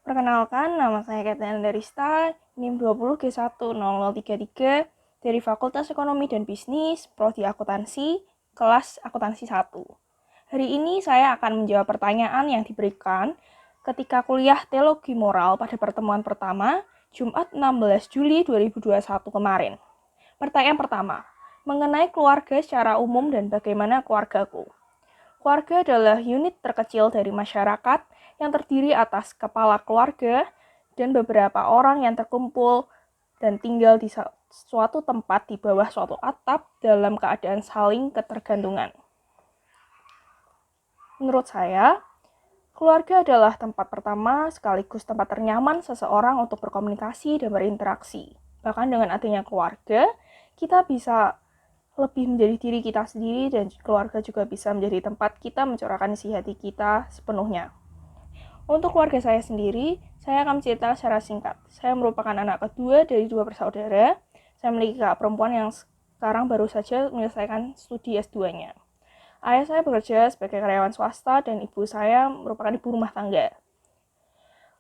Perkenalkan, nama saya Katrina Darista, NIM 20G10033 dari Fakultas Ekonomi dan Bisnis, Prodi Akuntansi, kelas Akuntansi 1. Hari ini saya akan menjawab pertanyaan yang diberikan ketika kuliah Teologi Moral pada pertemuan pertama, Jumat 16 Juli 2021 kemarin. Pertanyaan pertama, mengenai keluarga secara umum dan bagaimana keluargaku. Keluarga adalah unit terkecil dari masyarakat yang terdiri atas kepala keluarga dan beberapa orang yang terkumpul dan tinggal di suatu tempat di bawah suatu atap dalam keadaan saling ketergantungan. Menurut saya, keluarga adalah tempat pertama sekaligus tempat ternyaman seseorang untuk berkomunikasi dan berinteraksi. Bahkan dengan adanya keluarga, kita bisa lebih menjadi diri kita sendiri dan keluarga juga bisa menjadi tempat kita mencurahkan isi hati kita sepenuhnya. Untuk keluarga saya sendiri, saya akan cerita secara singkat. Saya merupakan anak kedua dari 2 bersaudara. Saya memiliki kakak perempuan yang sekarang baru saja menyelesaikan studi S2-nya. Ayah saya bekerja sebagai karyawan swasta dan ibu saya merupakan ibu rumah tangga.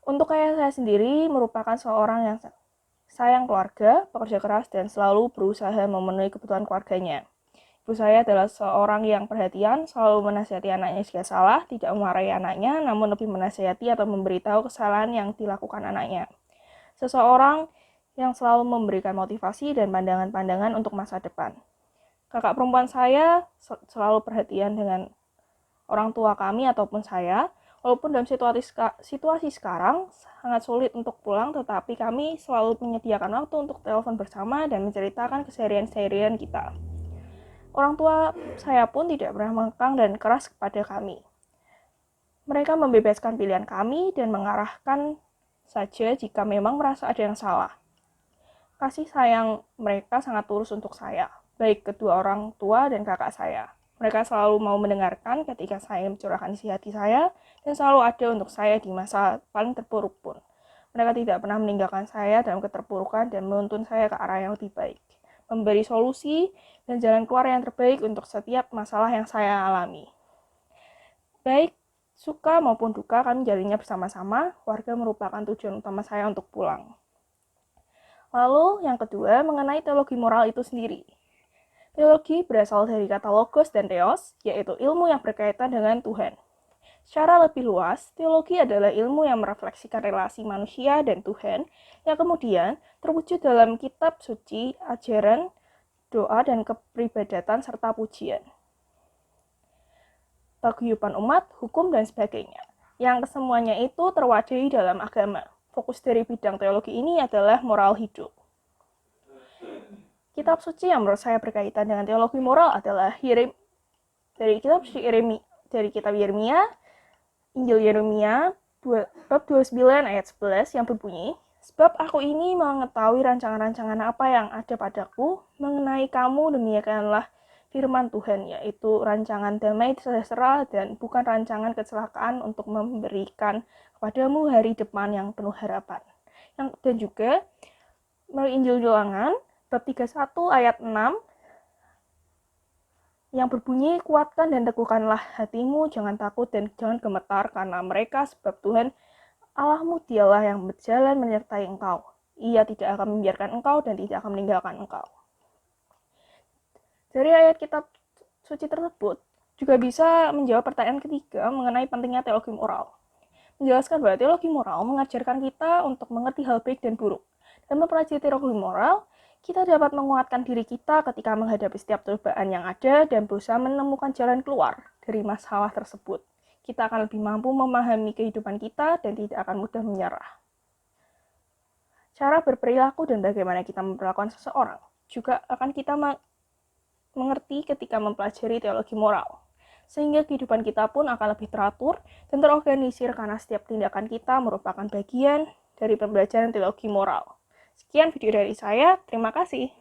Untuk ayah saya sendiri merupakan seorang yang sayang keluarga, pekerja keras, dan selalu berusaha memenuhi kebutuhan keluarganya. Ibu saya adalah seorang yang perhatian, selalu menasihati anaknya jika salah, tidak memarahi anaknya, namun lebih menasihati atau memberitahu kesalahan yang dilakukan anaknya. Seseorang yang selalu memberikan motivasi dan pandangan-pandangan untuk masa depan. Kakak perempuan saya selalu perhatian dengan orang tua kami ataupun saya. Walaupun dalam situasi sekarang sangat sulit untuk pulang, tetapi kami selalu menyediakan waktu untuk telepon bersama dan menceritakan keseharian kita. Orang tua saya pun tidak pernah mengekang dan keras kepada kami. Mereka membebaskan pilihan kami dan mengarahkan saja jika memang merasa ada yang salah. Kasih sayang mereka sangat tulus untuk saya, baik kedua orang tua dan kakak saya. Mereka selalu mau mendengarkan ketika saya mencurahkan isi hati saya, dan selalu ada untuk saya di masa paling terpuruk pun. Mereka tidak pernah meninggalkan saya dalam keterpurukan dan menuntun saya ke arah yang lebih baik. Memberi solusi dan jalan keluar yang terbaik untuk setiap masalah yang saya alami. Baik suka maupun duka kami jalannya bersama-sama, keluarga merupakan tujuan utama saya untuk pulang. Lalu yang kedua, mengenai teologi moral itu sendiri. Teologi berasal dari kata logos dan theos, yaitu ilmu yang berkaitan dengan Tuhan. Secara lebih luas, teologi adalah ilmu yang merefleksikan relasi manusia dan Tuhan, yang kemudian terwujud dalam kitab suci, ajaran, doa, dan kepribadatan, serta pujian. Paguyuban umat, hukum, dan sebagainya. Yang kesemuanya itu terwadahi dalam agama. Fokus dari bidang teologi ini adalah moral hidup. Kitab suci yang menurut saya berkaitan dengan teologi moral adalah dari kitab Yeremia, Injil Yeremia bab 29 ayat 11 yang berbunyi, sebab aku ini mengetahui rancangan-rancangan apa yang ada padaku mengenai kamu, demikianlah firman Tuhan, yaitu rancangan damai sejahtera dan bukan rancangan kecelakaan, untuk memberikan kepadamu hari depan yang penuh harapan. Dan juga melalui Injil Ulangan bab 31 ayat 6 yang berbunyi, kuatkan dan teguhkanlah hatimu, jangan takut dan jangan gemetar karena mereka, sebab Tuhan Allahmu dialah yang berjalan menyertai engkau. Ia tidak akan membiarkan engkau dan tidak akan meninggalkan engkau. Dari ayat kitab suci tersebut juga bisa menjawab pertanyaan ketiga mengenai pentingnya teologi moral. Menjelaskan bahwa teologi moral mengajarkan kita untuk mengerti hal baik dan buruk. Dan mempelajari teologi moral, kita dapat menguatkan diri kita ketika menghadapi setiap cobaan yang ada dan berusaha menemukan jalan keluar dari masalah tersebut. Kita akan lebih mampu memahami kehidupan kita dan tidak akan mudah menyerah. Cara berperilaku dan bagaimana kita memperlakukan seseorang juga akan kita mengerti ketika mempelajari teologi moral. Sehingga kehidupan kita pun akan lebih teratur dan terorganisir karena setiap tindakan kita merupakan bagian dari pembelajaran teologi moral. Sekian video dari saya, terima kasih.